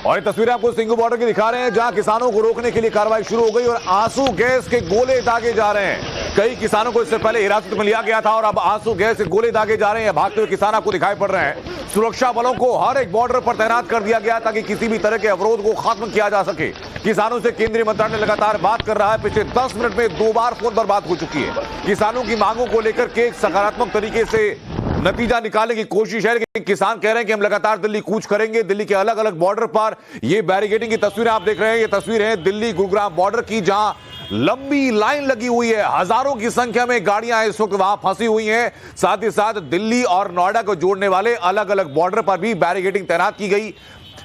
और ये तस्वीरें आपको सिंघू बॉर्डर की दिखा रहे हैं, जहां किसानों को रोकने के लिए कार्रवाई शुरू हो गई और आंसू गैस के गोले दागे जा रहे हैं। कई किसानों को इससे पहले हिरासत में लिया गया था और अब आंसू गैस के गोले दागे जा रहे हैं। भागते हुए किसान आपको दिखाई पड़ रहे हैं। सुरक्षा बलों को हर एक बॉर्डर पर तैनात कर दिया गया ताकि किसी भी तरह के अवरोध को खत्म किया जा सके। किसानों से केंद्रीय मंत्रालय लगातार बात कर रहा है। पिछले 10 मिनट में 2 बार फोन पर बात हो चुकी है। किसानों की मांगों को लेकर के एक सकारात्मक तरीके से नतीजा निकालने की कोशिश है, लेकिन किसान कह रहे हैं कि हम लगातार दिल्ली कूच करेंगे। दिल्ली के अलग अलग बॉर्डर पर ये बैरिकेडिंग की तस्वीरें आप देख रहे हैं। ये तस्वीरें हैं दिल्ली गुरुग्राम बॉर्डर की, जहां लंबी लाइन लगी हुई है। हजारों की संख्या में गाड़ियां इस वक्त वहां फंसी हुई हैं। साथ ही साथ दिल्ली और नोएडा को जोड़ने वाले अलग अलग बॉर्डर पर भी बैरिकेडिंग तैनात की गई।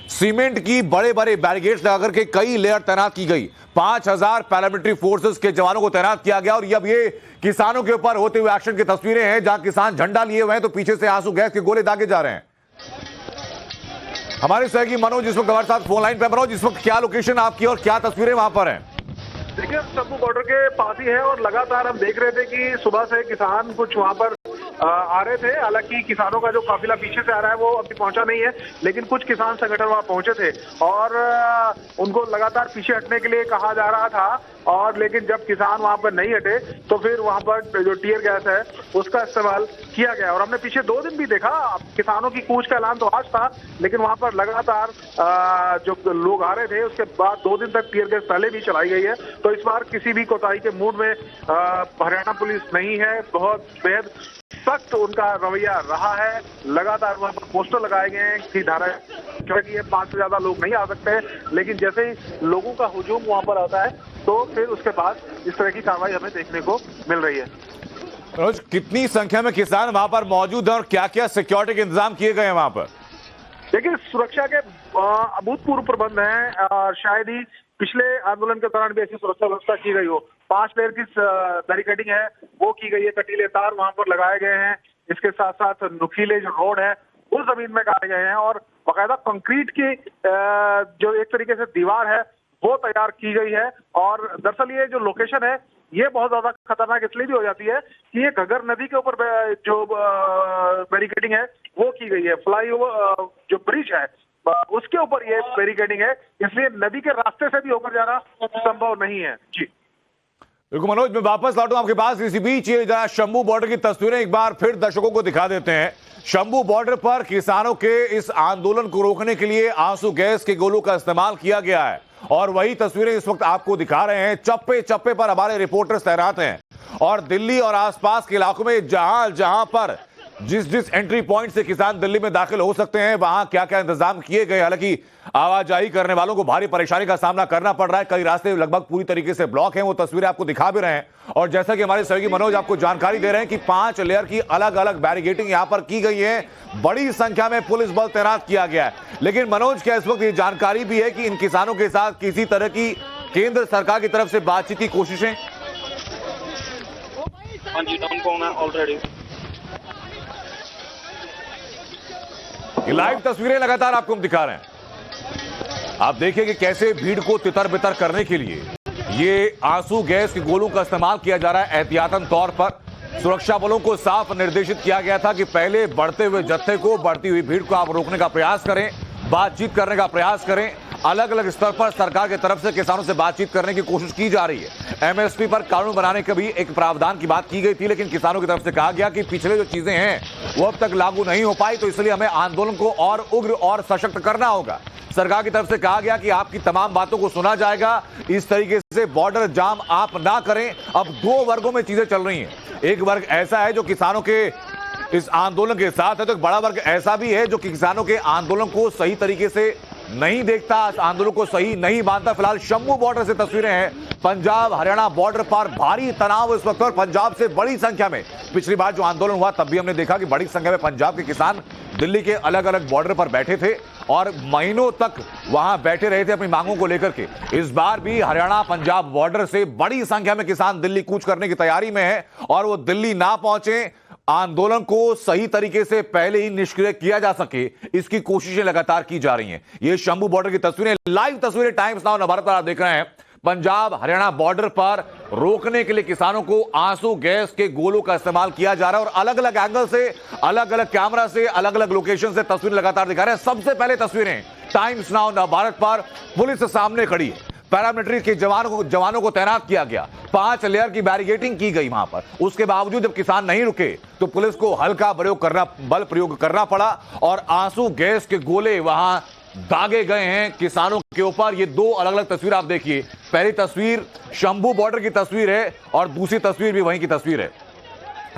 सीमेंट की बड़े बड़े बैरिकेड्स लगाकर के कई लेयर तैनात की गई। 5000 पैरामिलिट्री फोर्सेस के जवानों को तैनात किया गया। और अब ये किसानों के ऊपर होते हुए एक्शन की तस्वीरें हैं, जहां किसान झंडा लिए हुए हैं तो पीछे से आंसू गैस के गोले दागे जा रहे हैं। हमारे सहयोगी मनोज इस वक्त हमारे साथ फोन लाइन पे। मनोज, इस वक्त क्या लोकेशन आपकी और क्या तस्वीरें वहां पर हैं? देखिए, शंभू बॉर्डर के पास ही है और लगातार हम देख रहे थे कि सुबह से किसान कुछ वहां पर आ रहे थे। हालांकि किसानों का जो काफिला पीछे से आ रहा है वो अभी पहुंचा नहीं है, लेकिन कुछ किसान संगठन वहां पहुंचे थे और उनको लगातार पीछे हटने के लिए कहा जा रहा था। और लेकिन जब किसान वहां पर नहीं हटे तो फिर वहां पर जो टीयर गैस है उसका इस्तेमाल किया गया। और हमने पीछे 2 दिन भी देखा, किसानों की कूच का ऐलान तो आज था, लेकिन वहां पर लगातार जो लोग आ रहे थे उसके बाद 2 दिन तक टीयर गैस पहले भी चलाई गई है। तो इस बार किसी भी कोताही के मूड में हरियाणा पुलिस नहीं है। बहुत बेहद सख्त उनका रवैया रहा है। लगातार वहां पर पोस्टर लगाए गए हैं कि धारा क्योंकि ये 5 से ज्यादा लोग नहीं आ सकते, लेकिन जैसे ही लोगों का हुजूम वहां पर आता है तो फिर उसके बाद इस तरह की कार्रवाई हमें देखने को मिल रही है। रोज कितनी संख्या में किसान वहां पर मौजूद है और क्या क्या सिक्योरिटी के इंतजाम किए गए हैं वहां पर? देखिए, सुरक्षा के अभूतपूर्व प्रबंध हैं और शायद ही पिछले आंदोलन के दौरान भी ऐसी सुरक्षा व्यवस्था की गई हो। 5 लेयर की बैरिकेडिंग है वो की गई है, कटीले तार वहां पर लगाए गए हैं। इसके साथ साथ नुकीले जो रोड है वो जमीन में गाड़े गए हैं और बाकायदा कंक्रीट की जो एक तरीके से दीवार है वो तैयार की गई है। और दरअसल ये जो लोकेशन है ये बहुत ज्यादा खतरनाक इसलिए भी हो जाती है कि ये घग्गर नदी के ऊपर जो बैरिकेडिंग है वो की गई है। फ्लाईओवर जो ब्रिज है उसके ऊपर ये बैरिकेडिंग है, इसलिए नदी के रास्ते से भी होकर जाना संभव नहीं है। जी बिल्कुल मनोज, मैं वापस लौटूं आपके पास। इसी बीच ये जरा शंभू बॉर्डर की तस्वीरें एक बार फिर दर्शकों को दिखा देते हैं। शंभू बॉर्डर पर किसानों के इस आंदोलन को रोकने के लिए आंसू गैस के गोलों का इस्तेमाल किया गया है और वही तस्वीरें इस वक्त आपको दिखा रहे हैं। चप्पे चप्पे पर हमारे रिपोर्टर्स तैनात हैं और दिल्ली और आसपास के इलाकों में जहां जहां पर जिस एंट्री पॉइंट से किसान दिल्ली में दाखिल हो सकते हैं वहां क्या क्या इंतजाम किए गए। हालांकि आवाजाही करने वालों को भारी परेशानी का सामना करना पड़ रहा है। कई रास्ते लगभग पूरी तरीके से ब्लॉक हैं, वो तस्वीरें आपको दिखा भी रहे हैं। और जैसा कि हमारे सहयोगी मनोज आपको जानकारी दे रहे हैं कि 5 लेयर की अलग अलग बैरिकेडिंग यहां पर की गई है। बड़ी संख्या में पुलिस बल तैनात किया गया है। लेकिन मनोज, क्या इस वक्त ये जानकारी भी है कि इन किसानों के साथ किसी तरह की केंद्र सरकार की तरफ से बातचीत की कोशिशें? हाँ जी, डाउन कौन है ऑलरेडी। ये लाइव तस्वीरें लगातार आपको हम दिखा रहे हैं। आप देखिए कि कैसे भीड़ को तितर बितर करने के लिए ये आंसू गैस के गोलों का इस्तेमाल किया जा रहा है। एहतियातन तौर पर सुरक्षा बलों को साफ निर्देशित किया गया था कि पहले बढ़ते हुए जत्थे को, बढ़ती हुई भीड़ को आप रोकने का प्रयास करें, बातचीत करने का प्रयास करें। अलग अलग स्तर पर सरकार की तरफ से किसानों से बातचीत करने की कोशिश की जा रही है। एमएसपी पर कानून बनाने का भी एक प्रावधान की बात की गई थी, लेकिन किसानों की तरफ से कहा गया कि पिछले जो चीजें हैं वो अब तक लागू नहीं हो पाई, तो इसलिए हमें आंदोलन को और उग्र और सशक्त करना होगा। सरकार की तरफ से कहा गया कि आपकी तमाम बातों को सुना जाएगा, इस तरीके से बॉर्डर जाम आप ना करें। अब 2 वर्गों में चीजें चल रही हैं। एक वर्ग ऐसा है जो किसानों के इस आंदोलन के साथ है, तो एक बड़ा वर्ग ऐसा भी है जो कि किसानों के आंदोलन को सही तरीके से नहीं देखता, आंदोलन को सही नहीं मानता। फिलहाल शंभू बॉर्डर से तस्वीरें हैं। पंजाब हरियाणा बॉर्डर पर भारी तनाव इस वक्त, और पंजाब से बड़ी संख्या में, पिछली बार जो आंदोलन हुआ तब भी हमने देखा कि बड़ी संख्या में पंजाब के किसान दिल्ली के अलग अलग बॉर्डर पर बैठे थे और महीनों तक वहां बैठे रहे थे अपनी मांगों को लेकर के। इस बार भी हरियाणा पंजाब बॉर्डर से बड़ी संख्या में किसान दिल्ली कूच करने की तैयारी में है और वो दिल्ली ना पहुंचे, आंदोलन को सही तरीके से पहले ही निष्क्रिय किया जा सके, इसकी कोशिशें लगातार की जा रही हैं। ये शंभू बॉर्डर की तस्वीरें, लाइव तस्वीरें टाइम्स नाउ नवभारत पर आप देख रहे हैं। पंजाब हरियाणा बॉर्डर पर रोकने के लिए किसानों को आंसू गैस के गोलों का इस्तेमाल किया जा रहा है और अलग अलग एंगल से, अलग अलग कैमरा से, अलग अलग लोकेशन से तस्वीरें लगातार दिखा रहे हैं। सबसे पहले तस्वीरें टाइम्स नाउ नवभारत पर पुलिस सामने खड़ी है। पैरामिलिट्री के जवानों को तैनात किया गया, 5 लेयर की बैरिकेडिंग की गई वहां पर। उसके बावजूद जब किसान नहीं रुके तो पुलिस को हल्का बल प्रयोग करना पड़ा और आंसू गैस के गोले वहां दागे गए हैं किसानों के ऊपर। ये 2 अलग अलग तस्वीर आप देखिए। पहली तस्वीर शंभू बॉर्डर की तस्वीर है और दूसरी तस्वीर भी वहीं की तस्वीर है।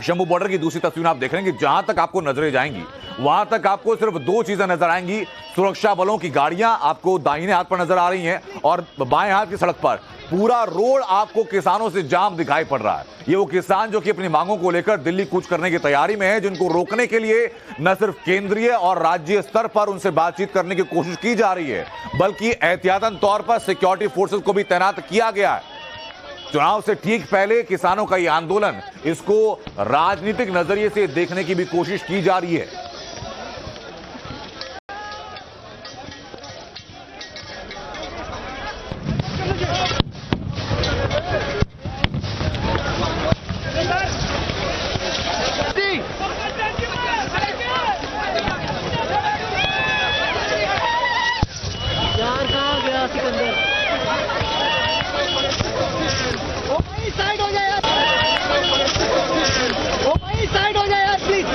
शंभू बॉर्डर की दूसरी तस्वीर आप देख रहे हैं कि जहां तक आपको नजरें जाएंगी वहां तक आपको सिर्फ 2 चीजें नजर आएंगी। सुरक्षा बलों की गाड़ियां आपको दाहिने हाथ पर नजर आ रही हैं और बाएं हाथ की सड़क पर पूरा रोड आपको किसानों से जाम दिखाई पड़ रहा है। ये वो किसान जो कि अपनी मांगों को लेकर दिल्ली कूच करने की तैयारी में है, जिनको रोकने के लिए न सिर्फ केंद्रीय और राज्य स्तर पर उनसे बातचीत करने की कोशिश की जा रही है, बल्कि एहतियातन तौर पर सिक्योरिटी फोर्सेस को भी तैनात किया गया है। चुनाव से ठीक पहले किसानों का यह आंदोलन, इसको राजनीतिक नजरिए से देखने की भी कोशिश की जा रही है। साइड हो जाए यार, ओ भाई साइड हो जाए यार प्लीज।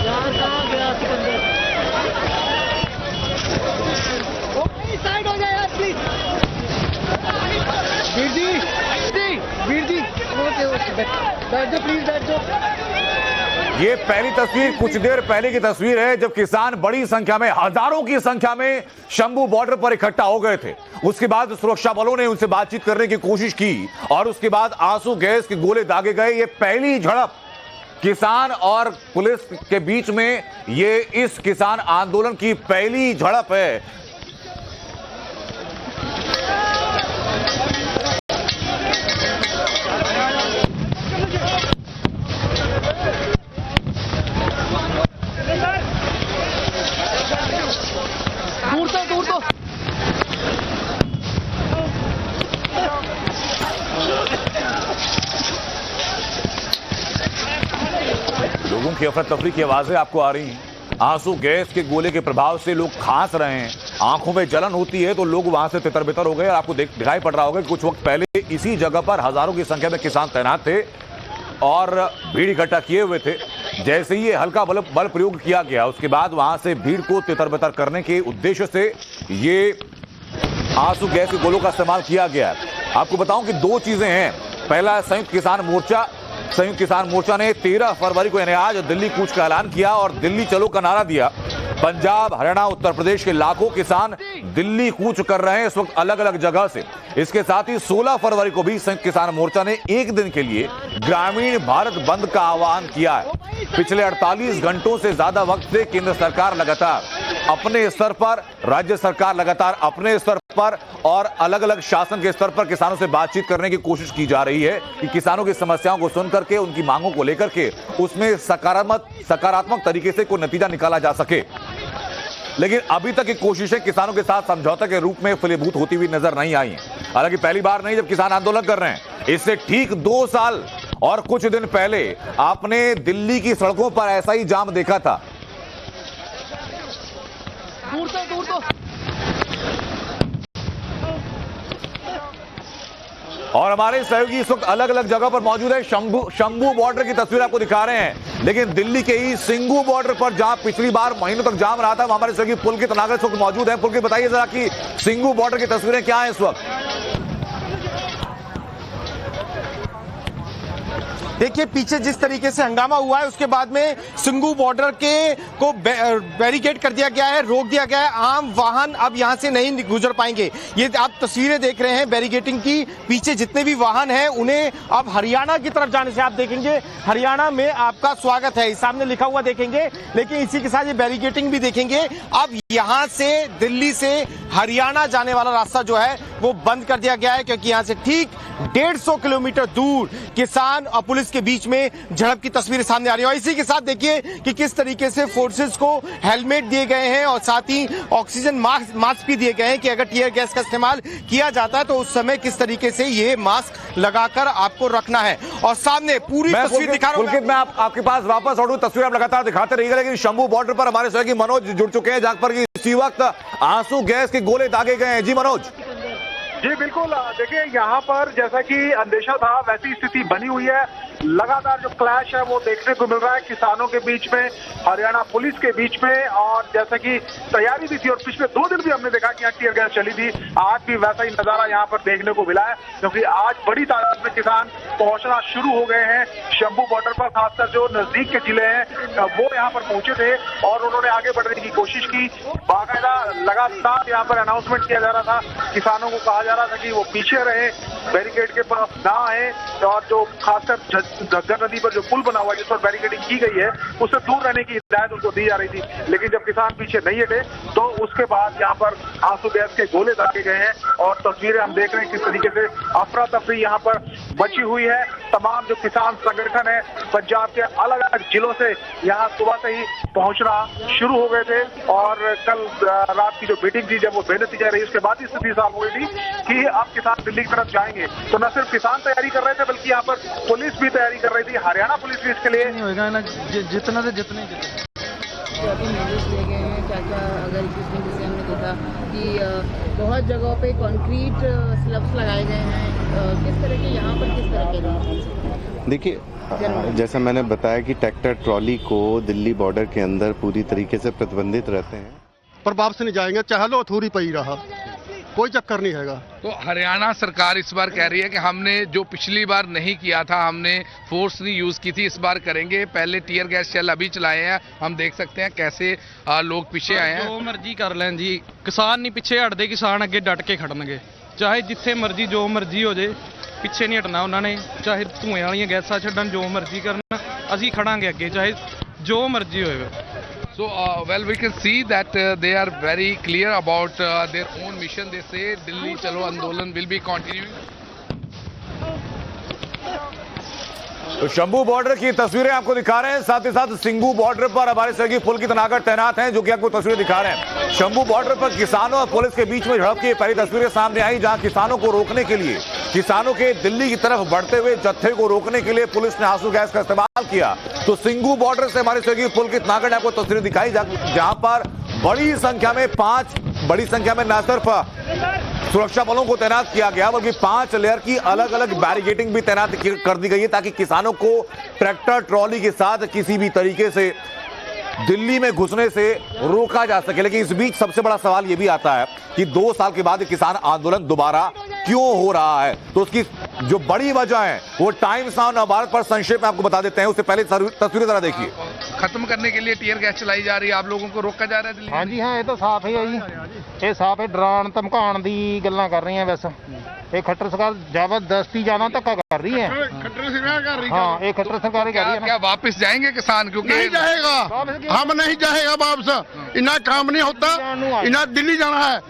यार कहाँ गया सिकंदर, ओ भाई साइड हो जाए यार प्लीज। वीर जी ओके बैठ जाओ प्लीज, बैठ जाओ। ये पहली तस्वीर कुछ देर पहले की तस्वीर है जब किसान बड़ी संख्या में, हजारों की संख्या में शंभू बॉर्डर पर इकट्ठा हो गए थे। उसके बाद सुरक्षा बलों ने उनसे बातचीत करने की कोशिश की और उसके बाद आंसू गैस के गोले दागे गए। ये पहली झड़प किसान और पुलिस के बीच में, ये इस किसान आंदोलन की पहली झड़प है। दूर तो लोगों की अफरा तफरी की आवाजें आपको आ रही हैं। आंसू गैस के गोले के प्रभाव से लोग खांस रहे हैं, आंखों में जलन होती है तो लोग वहां से तितर बितर हो गए। और आपको दिखाई पड़ रहा होगा कि कुछ वक्त पहले इसी जगह पर हजारों की संख्या में किसान तैनात थे और भीड़ इकट्ठा किए हुए थे। जैसे ही ये हल्का बल प्रयोग किया गया उसके बाद वहां से भीड़ को तितर बितर करने के उद्देश्य से ये आंसू गैस के गोलों का इस्तेमाल किया गया है। आपको बताऊं कि 2 चीजें हैं। पहला, संयुक्त किसान मोर्चा ने 13 फरवरी को यानी आज दिल्ली कूच का ऐलान किया और दिल्ली चलो का नारा दिया। पंजाब, हरियाणा, उत्तर प्रदेश के लाखों किसान दिल्ली कूच कर रहे हैं इस वक्त अलग अलग जगह से। इसके साथ ही 16 फरवरी को भी संयुक्त किसान मोर्चा ने एक दिन के लिए ग्रामीण भारत बंद का आह्वान किया है। पिछले 48 घंटों से ज्यादा वक्त से केंद्र सरकार लगातार अपने स्तर पर, राज्य सरकार लगातार अपने स्तर पर और अलग अलग शासन के स्तर पर किसानों से बातचीत करने की कोशिश की जा रही है कि किसानों की समस्याओं को सुनकर के, उनकी मांगों को लेकर के उसमें सकारात्मक तरीके से कोई नतीजा निकाला जा सके। लेकिन अभी तक की कोशिशें किसानों के साथ समझौते के रूप में फलीभूत होती हुई नजर नहीं आई हैं। हालांकि पहली बार नहीं जब किसान आंदोलन कर रहे हैं। इससे ठीक 2 साल और कुछ दिन पहले आपने दिल्ली की सड़कों पर ऐसा ही जाम देखा था। दूर तो और हमारे सहयोगी इस वक्त अलग अलग जगह पर मौजूद है। शंभू बॉर्डर की तस्वीर आपको दिखा रहे हैं, लेकिन दिल्ली के ही सिंगू बॉर्डर पर जहां पिछली बार महीनों तक जाम रहा था, हमारे सहयोगी पुलकित नागर इस वक्त मौजूद है। पुलकित, बताइए जरा कि सिंगू बॉर्डर की तस्वीरें क्या है इस वक्त? देखिए पीछे जिस तरीके से हंगामा हुआ है उसके बाद में सिंगू बॉर्डर के को बैरिकेड कर दिया गया है, रोक दिया गया है। आम वाहन अब यहां से नहीं गुजर पाएंगे। ये आप तस्वीरें देख रहे हैं बैरिकेडिंग की। पीछे जितने भी वाहन हैं उन्हें अब हरियाणा की तरफ जाने से आप देखेंगे हरियाणा में आपका स्वागत है, सामने लिखा हुआ देखेंगे। लेकिन इसी के साथ ये बैरिकेडिंग भी देखेंगे। अब यहां से दिल्ली से हरियाणा जाने वाला रास्ता जो है वो बंद कर दिया गया है, क्योंकि यहां से ठीक 150 किलोमीटर दूर किसान और पुलिस पुलिस के बीच में झड़प की तस्वीरें सामने आ रही है। और इसी के साथ देखिए कि किस तरीके से फोर्सेस को हेलमेट दिए गए हैं और साथ ही ऑक्सीजन मास्क भी दिए गए हैं कि अगर टीयर गैस का इस्तेमाल किया जाता है तो उस समय किस तरीके से ये मास्क लगाकर आपको रखना है। और सामने पूरी तस्वीर दिखा रहा हूं। पुलकित, मैं आपके पास वापस लौटूं। तस्वीर आप लगातार दिखाते रहिएगा, लेकिन शंभू बॉर्डर पर हमारे सहयोगी मनोज जुड़ चुके हैं, जहां पर इसी वक्त आंसू गैस के गोले दागे गए हैं। जी मनोज। जी बिल्कुल, देखिए यहाँ पर जैसा कि अंदेशा था वैसी स्थिति बनी हुई है। लगातार जो क्लैश है वो देखने को मिल रहा है किसानों के बीच में, हरियाणा पुलिस के बीच में, और जैसा कि तैयारी भी थी और पिछले 2 दिन भी हमने देखा कि यहाँ टीयर गैस चली थी। आज भी वैसा ही नजारा यहाँ पर देखने को मिला है, क्योंकि आज बड़ी तादाद में किसान पहुंचना शुरू हो गए हैं शंभू बॉर्डर पर। खासकर जो नजदीक के जिले हैं वो यहाँ पर पहुंचे थे और उन्होंने आगे बढ़ने की कोशिश की। बाकायदा लगातार यहाँ पर अनाउंसमेंट किया जा रहा था, किसानों को कहा जा रहा था कि वो पीछे रहे, बैरिकेड के पास ना आए, और जो खासकर घग्गर नदी पर जो पुल बना हुआ है जिस पर बैरिकेडिंग की गई है उससे दूर रहने की हिदायत उनको दी जा रही थी। लेकिन जब किसान पीछे नहीं हटे तो उसके बाद यहाँ पर आंसू गैस के गोले दागे गए हैं और तस्वीरें हम देख रहे हैं किस तरीके से अफरा तफरी यहाँ पर मची हुई है। तमाम जो किसान संगठन है पंजाब के अलग अलग जिलों से यहाँ सुबह से ही पहुंचना शुरू हो गए थे, और कल रात की जो मीटिंग थी जब वो बेनतीजा रही उसके बाद ही स्थिति साफ हो गई थी कि अब किसान दिल्ली की तरफ जाएंगे। तो न सिर्फ किसान तैयारी कर रहे थे बल्कि यहाँ पर पुलिस भी तैयारी कर रही थी, हरियाणा पुलिस भी इसके लिए नहीं होगा ना, जितना से जितने अभी मेजर्स लिए गए हैं क्या क्या। अगर 21 दिन जैसे हमने देखा कि बहुत जगहों पे कंक्रीट स्लब्स लगाए गए हैं, किस तरह के यहाँ पर किस तरह के देखिए, जैसा मैंने बताया कि ट्रैक्टर ट्रॉली को दिल्ली बॉर्डर के अंदर पूरी तरीके से प्रतिबंधित रहते हैं, पर वापस नहीं जाएंगे चाहे लो अधूरी पई रहा, कोई चक्कर नहीं हैगा। तो हरियाणा सरकार इस बार कह रही है कि हमने जो पिछली बार नहीं किया था, हमने फोर्स नहीं यूज की थी, इस बार करेंगे। पहले टीयर गैस शेल अभी चलाए हैं, हम देख सकते हैं कैसे लोग पीछे आए हैं। जो मर्जी कर लें जी, किसान नहीं पिछे हटते, किसान अगे डट के खड़नगे, चाहे जिथे मर्जी जो मर्जी हो जाए, पिछे नहीं हटना उन्होंने। चाहे धुएं वाली गैसा छड्डन, जो मर्जी करना, असी खड़ांगे अगे, चाहे जो मर्जी होए। So, well, we can see that they are very clear about their own mission. They say Delhi Chalo Andolan will be continuing. तो शंभू बॉर्डर की तस्वीरें आपको दिखा रहे हैं, साथ ही साथ सिंगू बॉर्डर पर हमारे सहयोगी पुलकित नागर तैनात हैं जो कि आपको तस्वीरें दिखा रहे हैं। शंभू बॉर्डर पर किसानों और पुलिस के बीच में झड़प की पहली तस्वीरें सामने आई, जहां किसानों को रोकने के लिए, किसानों के दिल्ली की तरफ बढ़ते हुए जत्थे को रोकने के लिए पुलिस ने आंसू गैस का इस्तेमाल किया। तो सिंगू बॉर्डर से हमारे सहयोगी पुलकित नागर ने आपको तस्वीरें दिखाई, जहां पर बड़ी संख्या में न सिर्फ सुरक्षा बलों को तैनात किया गया बल्कि 5 लेयर की अलग अलग बैरिकेडिंग भी तैनात कर दी गई है, ताकि किसानों को ट्रैक्टर ट्रॉली के साथ किसी भी तरीके से दिल्ली में घुसने से रोका जा सके। लेकिन इस बीच सबसे बड़ा सवाल यह भी आता है कि 2 साल के बाद किसान आंदोलन दोबारा क्यों हो रहा है। तो उसकी जो बड़ी वजह है वो टाइम्स नाउ नवभारत पर संक्षेप में आपको बता देते हैं। उससे पहले तस्वीरें जरा देखिए। खत्म करने के लिए टीयर गैस चलाई जा रही है, आप लोगों को रोका जा रहा है दिल्ली। हाँ जी हाँ, ये तो साफ है जी, ये साफ है। डरान धमकाउण दी गल्लां कर रही हैं बस। ये खट्टर सरकार जबरदस्ती जाना धक्का कर रही है। खट्टर सरकार कर रही है। हाँ, ये खट्टर सरकार कर रही है। क्या वापस जाएंगे किसान? क्योंकि नहीं जाएगा, हम नहीं जाएगा वापस, इतना काम नहीं होता, इतना दिल्ली जाना है,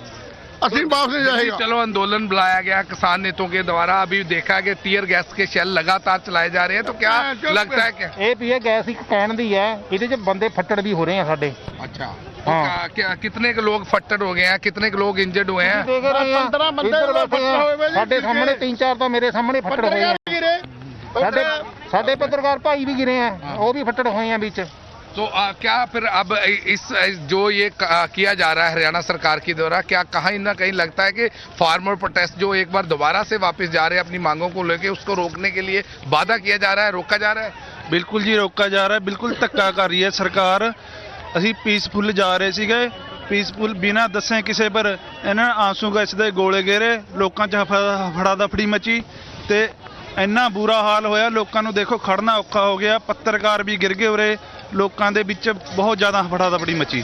असली वापस नहीं जाएगा। चलो आंदोलन बुलाया गया किसान नेताओं के द्वारा, अभी देखा कि टीयर गैस के शेल लगातार चलाए जा रहे हैं, तो क्या लगता है क्या ये भी है गैस ही कहन दी है, इहदे च बंदे फट्टड़ भी हो रहे हैं साडे। अच्छा, हाँ। क्या कितने के लोग फट्टड़ हो गए हैं, कितने के लोग इंजर्ड हुए हैं? 15 बंदे साडे सामने 3-4 तो मेरे सामने फट्टड़ हुए हैं। साडे पत्रकार भाई भी गिरे हैं, वो भी फट्टड़ हुए हैं बीच। तो क्या फिर अब इस जो ये किया जा रहा है हरियाणा सरकार की द्वारा, क्या कहीं ना कहीं लगता है कि फार्मर प्रोटेस्ट जो एक बार दोबारा से वापस जा रहे हैं अपनी मांगों को लेके, उसको रोकने के लिए वादा किया जा रहा है, रोका जा रहा है? बिल्कुल जी, रोका जा रहा है, बिल्कुल धक्का कर रही है सरकार। ਅਸੀਂ ਪੀਸਫੁਲ ਜਾ ਰਹੇ ਸੀਗੇ, ਪੀਸਫੁਲ ਬਿਨਾਂ ਦੱਸੇ ਕਿਸੇ ਪਰ ਇਹਨਾਂ ਆਂਸੂ ਗੈਸ ਦੇ ਗੋਲੇ ਗੇਰੇ, ਲੋਕਾਂ 'ਚ ਫੜਾ ਦਫੜੀ ਮਚੀ ਤੇ ਇੰਨਾ ਬੁਰਾ ਹਾਲ ਹੋਇਆ, ਲੋਕਾਂ ਨੂੰ ਦੇਖੋ ਖੜਨਾ ਔਖਾ ਹੋ ਗਿਆ, ਪੱਤਰਕਾਰ ਵੀ ਗਿਰ ਗਏ ਉਰੇ, ਲੋਕਾਂ ਦੇ ਵਿੱਚ ਬਹੁਤ ਜ਼ਿਆਦਾ ਫੜਾ ਦਫੜੀ ਮਚੀ।